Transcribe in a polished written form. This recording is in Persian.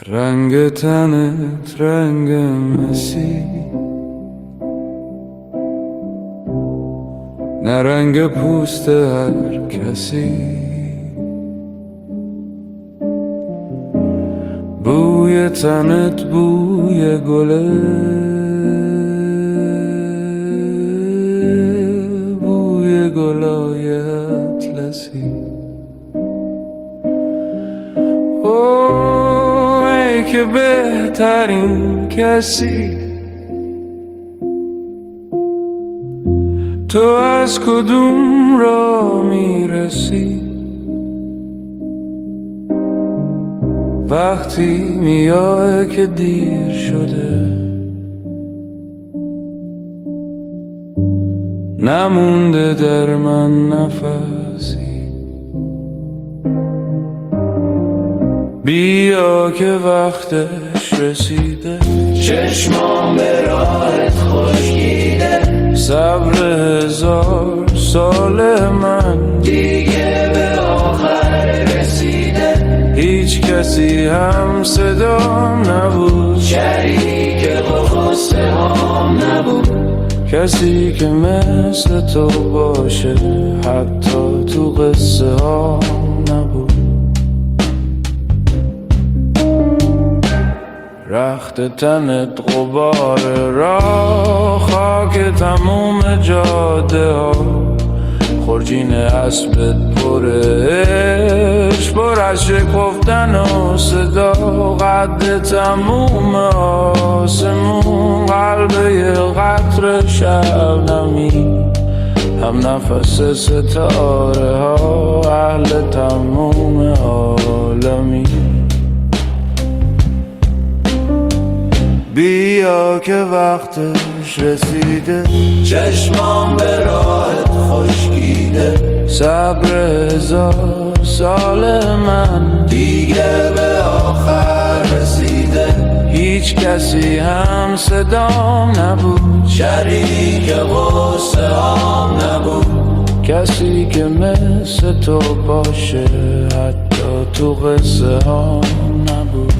رنگ تنت رنگ مسی، نه رنگ پوست هر کسی. بوی تنت بوی گله، بوی گلای اطلسی. ای که بهترین کسی، تو از کدوم را میرسی؟ وقتی میای که دیر شده، نمونده در من نفسی. بیا که وقتش رسیده، چشمام به راهت خشکیده. صبر 1000 سال من دیگه به آخر رسیده. هیچ کسی هم صدام نبود، شریک قصه هام نبود. کسی که مثل تو باشه حتی تو قصه ها نبود. رخت تنت غبار راه، خاک تموم جاده ها. خورجین اسبت پر عشق، پر از شکفتن و صدا. قد تموم آسمون، قلب یه قطره شبنمی. هم نفس ستاره ها، اهل تموم عالمی. بیا که وقتش رسیده، چشمام به راهت خشکیده. صبر 1000 سال من دیگه به آخر رسیده. هیچ کسی هم صدام نبود، شریک قصه هام نبود. کسی که مثل تو باشه حتی تو قصه ها نبود.